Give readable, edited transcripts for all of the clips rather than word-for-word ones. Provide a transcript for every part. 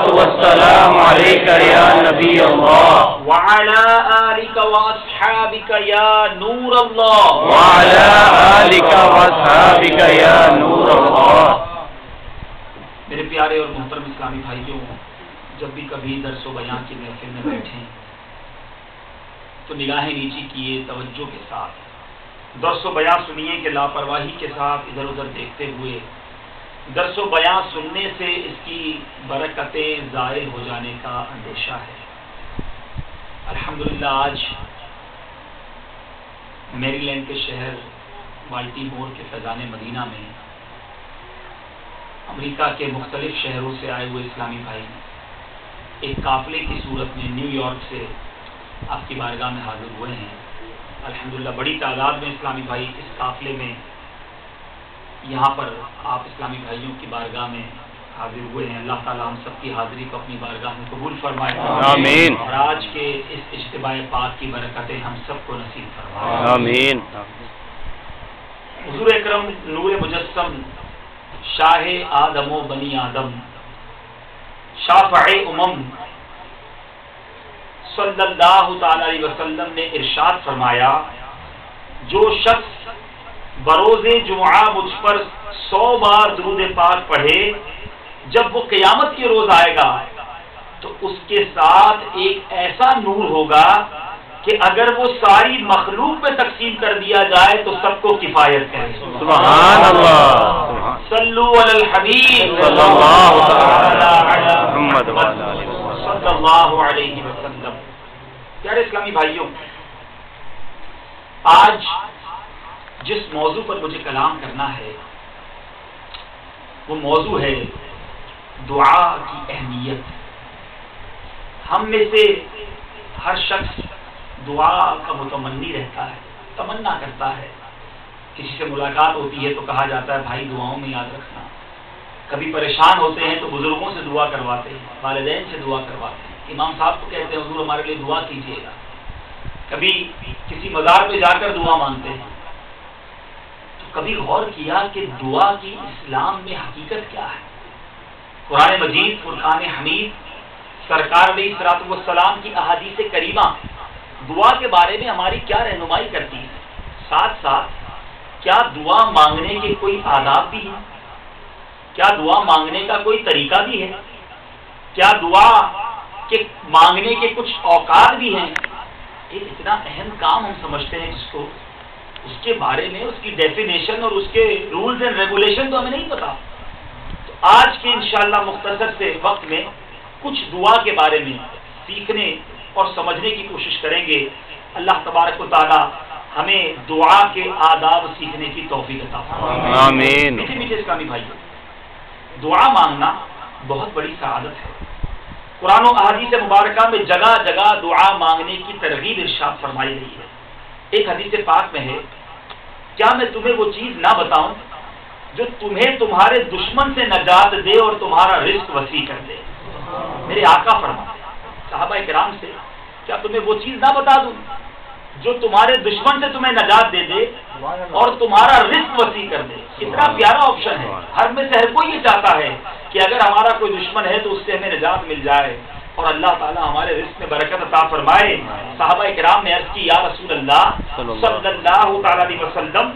अस्सलातु वस्सलामु अलैका या नबी अल्लाह व अला आलिका व अस्हाबिका या नूर अल्लाह व अला आलिका व अस्हाबिका या नूर अल्लाह। मेरे प्यारे और मोहतरम इस्लामी भाइयों, जब भी कभी दर्स व बयान की महफिल में बैठें तो निगाहें नीची किए, तवज्जो के साथ दर्स व बयान सुनिए कि लापरवाही के साथ इधर उधर देखते हुए दर्स व बयान सुनने से इसकी बरकतें ज़ायल हो जाने का अंदेशा है। अल्हम्दुलिल्लाह, आज मैरीलैंड के शहर बाल्टीमोर के फैज़ान मदीना में अमेरिका के मुख्तलिफ शहरों से आए हुए इस्लामी भाई एक काफ़िले की सूरत में न्यूयॉर्क से आपकी बारगाह में हाजिर हुए हैं। अल्हम्दुलिल्लाह, बड़ी तादाद में इस्लामी भाई इस काफ़िले में यहाँ पर आप इस्लामी भाइयों की बारगाह में हाजिर हुए हैं। अल्लाह ताला हम सबकी हाजिरी को अपनी बारगाह में कबूल फरमाए, आमीन। और आज के इस इज्तिमाए पाक की बरकतें हम सबको नसीब फरमाए, आमीन। हुजूर अकरम नूर मुजस्सम शाह आदम व बनी आदम शाफ़ए उमम सल्लल्लाहु तआला अलैहि वसल्लम ने इरशाद फरमाया, जो शख्स बरोज़े जुमा मुझ पर 100 बार दुरूद पाक पढ़े, जब वो क़यामत के रोज आएगा तो उसके साथ एक ऐसा नूर होगा कि अगर वो सारी मखलूक में तकसीम कर दिया जाए तो सबको किफायत करे। सुभान अल्लाह। सल्लु अलल हबीब सल्लल्लाहु अलैहि वसल्लम। प्यारे इस्लामी भाइयों, आज जिस मौजू पर मुझे कलाम करना है वो मौजू है दुआ की अहमियत। हम में से हर शख्स दुआ का मुतमन्नी रहता है, तमन्ना करता है। किसी से मुलाकात होती है तो कहा जाता है भाई दुआओं में याद रखना। कभी परेशान होते हैं तो बुजुर्गों से दुआ करवाते हैं, वालिदैन से दुआ करवाते हैं, इमाम साहब को कहते हैं हुजूर हमारे लिए दुआ कीजिएगा। कभी किसी मज़ार पे जाकर दुआ मांगते हैं। तो कभी गौर किया कि दुआ की इस्लाम में हकीकत क्या है? कुरान मजीद, फुरकान हमीद, सरकार अलैहिस्सलातु वस्सलाम की अहादीस करीमा दुआ के बारे में हमारी क्या रहनुमाई करती है? साथ साथ क्या दुआ मांगने के कोई आदाब भी हैं? क्या दुआ मांगने का कोई तरीका भी है? क्या दुआ के मांगने के कुछ औकात भी हैं? एक इतना अहम काम हम समझते हैं जिसको, उसके बारे में उसकी डेफिनेशन और उसके रूल्स एंड रेगुलेशन तो हमें नहीं पता। तो आज के इंशाअल्लाह मुख्तसर से वक्त में कुछ दुआ के बारे में सीखने और समझने की कोशिश करेंगे। अल्लाह तबारक व तआला हमें दुआ के आदाब सीखने की तौफीक अता फरमाए, आमीन। मीठे मीठे इस्लामी भाइयों, दुआ मांगना बहुत बड़ी सआदत है। कुरान और अहादीस मुबारका में जगह जगह दुआ मांगने की तरगीब इरशाद फरमाई गई है। एक हदीस पाक में है, क्या मैं तुम्हें वो चीज ना बताऊं जो तुम्हें तुम्हारे दुश्मन से नजात दे और तुम्हारा रिस्क वसी कर दे? मेरे आका फरमाते सहाबा इकराम से, क्या तुम्हें वो चीज ना बता दूं जो तुम्हारे दुश्मन से तुम्हें नजात दे दे और तुम्हारा रिस्क वसी कर दे? कितना प्यारा ऑप्शन है। हर में से हर कोई ये चाहता है कि अगर हमारा कोई दुश्मन है तो उससे हमें निजात मिल जाए और अल्लाह ताला हमारे रिस्क में बरकत अता फरमाए। सहाबा इकराम ने अर्ज की, या रसूल अल्लाह सल्लल्लाहु तआला अलैहि वसल्लम,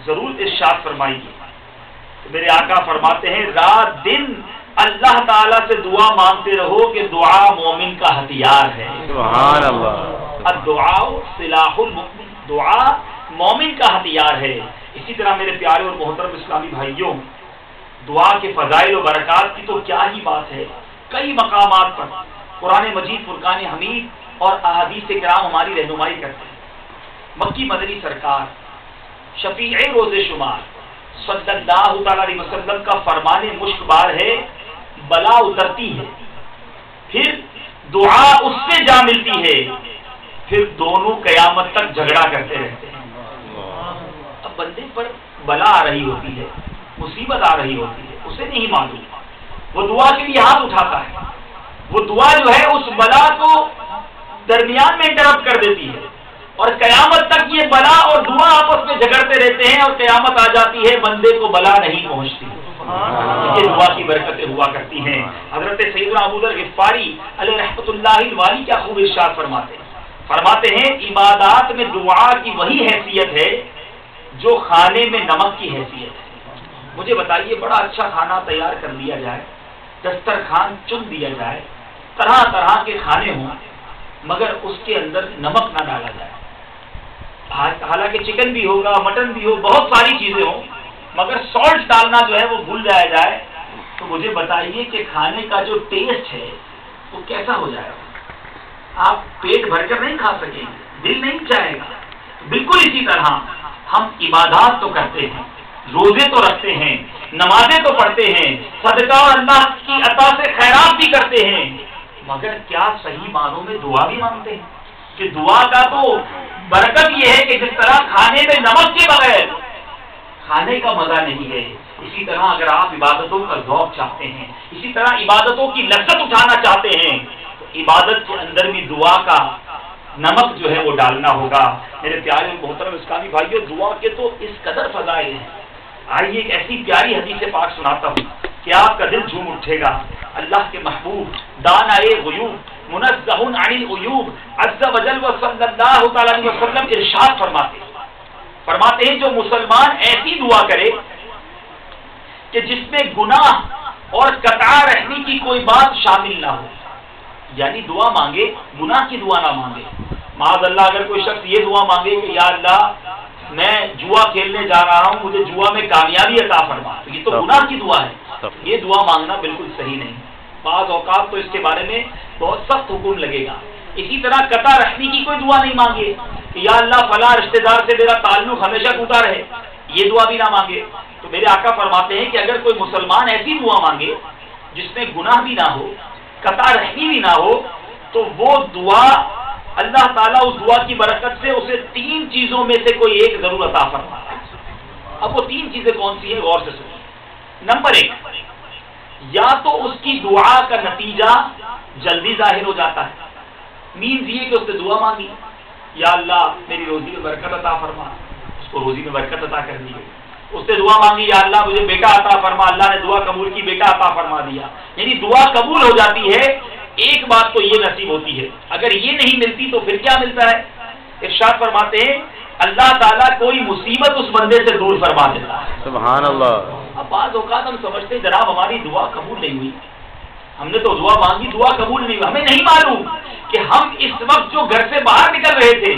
जरूर इरशाद फरमाइए। तो मेरे आका फरमाते हैं, रात दिन अल्लाह ताला से दुआ मांगते रहो कि दुआ मोमिन का हथियार है। सुभान अल्लाह। दुआ सिलाहुल मुमिन, दुआ मोमिन का हथियार है। इसी तरह मेरे प्यारे और मोहतरम इस्लामी भाइयों, दुआ के फजाइल और बरक़ात की तो क्या ही बात है। कई मकामात पर कुरान मजीद, फुरकान हमीद और अहादीस किराम हमारी रहनुमाई करते हैं। मक्की मदनी सरकार शफीए रोज़े शुमार सल्लल्लाहु तआला अलैहि वसल्लम का फरमाने मुश्कबार है, बला उतरती है, फिर दुआ उससे जा मिलती है, फिर दोनों कयामत तक झगड़ा करते रहते हैं। अब बंदे पर बला आ रही होती है, मुसीबत आ रही होती है, उसे नहीं मालूम, वो दुआ के लिए हाथ उठाता है। वो दुआ जो है उस बला को दरमियान में इंटरप्ट कर देती है और कयामत तक ये बला और दुआ आपस में झगड़ते रहते हैं और कयामत आ जाती है, बंदे को बला नहीं पहुंचती। یہ دعا کی برکتیں ہوا کرتی ہیں. حضرت سیدنا ابو ذر غفاری علیہ رحمۃ اللہ الوالی کیا خوب ارشاد فرماتے ہیں عبادات میں دعا کی وہی حیثیت ہے جو کھانے میں نمک کی حیثیت ہے. مجھے بتائیے، بڑا اچھا کھانا تیار کر لیا جائے، دسترخوان چن دیا جائے، طرح طرح کے کھانے ہوں، مگر اس کے اندر نمک نہ ڈالا جائے. حالانکہ چکن بھی ہوگا، مٹن بھی ہو، بہت ساری چیزیں ہوں، مگر سالٹ ڈالنا جو ہے وہ بھول جایا جائے، تو مجھے بتائیے کہ کھانے کا جو ٹیسٹ ہے وہ کیسا ہو جائے گا؟ آپ پیٹ بھر کر نہیں کھا سکیں گے، دل نہیں چاہے گا. بالکل اسی طرح ہم عبادات تو کرتے ہیں، روزے تو رکھتے ہیں، نمازیں تو پڑھتے ہیں، صدقہ اور اللہ کی عطا سے خیرات بھی کرتے ہیں، مگر کیا صحیح معنوں میں دعا بھی مانگتے ہیں؟ کہ دعا کا تو برکت یہ ہے کہ جس طرح کھانے میں نمک کے بغیر کھانے کا مزہ نہیں ہے، اسی طرح اگر آپ عبادتوں کا ذوق چاہتے ہیں، اسی طرح عبادتوں کی لذت اٹھانا چاہتے ہیں، تو عبادت کے اندر بھی دعا کا نمک جو ہے وہ ڈالنا ہوگا. میرے پیارے محترم اسلامی بھائیوں، دعا کے تو اس قدر فضائل ہیں. آئیے ایک ایسی پیاری حدیث پاک سناتا ہوں کہ آپ کا دل جھوم اٹھے گا. اللہ کے محبوب دانائے غیوب منزہ عن العیوب عز وجل و صلی اللہ تعالی علیہ وسلم ارشاد فرماتے ہیں جو مسلمان ایسی دعا کرے کہ جس میں گناہ اور قطع رحمی کی کوئی بات شامل نہ ہو، یعنی دعا مانگے گناہ کی دعا نہ مانگے. معاذ اللہ اگر کوئی شخص یہ دعا مانگے کہ یا اللہ میں جوا کھیلنے جا رہا ہوں، مجھے جوا میں کامیابی عطا فرما، تو یہ تو گناہ کی دعا ہے. یہ دعا مانگنا بالکل صحیح نہیں. بعض اوقات تو اس کے بارے میں بہت سخت حکم لگے گا. اسی طرح قطع رحمی کی کوئی دعا نہیں مانگے کہ یا اللہ فلاں رشتہ دار سے میرا تعلق ہمیشہ ٹوٹا رہے، یہ دعا بھی نہ مانگے. تو میرے آقا فرماتے ہیں کہ اگر کوئی مسلمان ایسی دعا مانگے جس میں گناہ بھی نہ ہو، قطع رحمی بھی نہ ہو، تو وہ دعا اللہ تعالیٰ اس دعا کی برکت سے اسے 3 چیزوں میں سے کوئی ایک ضرور عطا فرماتا ہے. اب وہ 3 چیزیں کون سی ہیں؟ غور سے سنیے. نمبر 1، یا تو اس کی دعا کا نتیجہ جلدی ظاہر ہو جاتا ہے. مینز یہ کہ اس نے دعا مانگی یا اللہ میری روزی میں برکت عطا فرما، اس کو روزی میں برکت عطا کر دی. اس نے دعا مانگی یا اللہ مجھے بیٹا عطا فرما، اللہ نے دعا قبول کی، بیٹا عطا فرما دیا. یعنی دعا قبول ہو جاتی ہے. ایک بات تو یہ نصیب ہوتی ہے، اگر یہ نہیں ملتی تو پھر کیا ملتا ہے؟ ارشاد فرماتے ہیں اللہ تعالیٰ کوئی مصیبت اس بندے سے دور فرما دیتا ہے. سبحان اللہ. اب بعض اوقات ہم سمجھتے ہیں جناب ہماری دعا قبول نہیں ہوئی، ہم نے تو دعا مانگی، دعا قبول نہیں ہوئی. ہمیں نہیں معلوم کہ ہم اس وقت جو گھر سے باہر نکل رہے تھے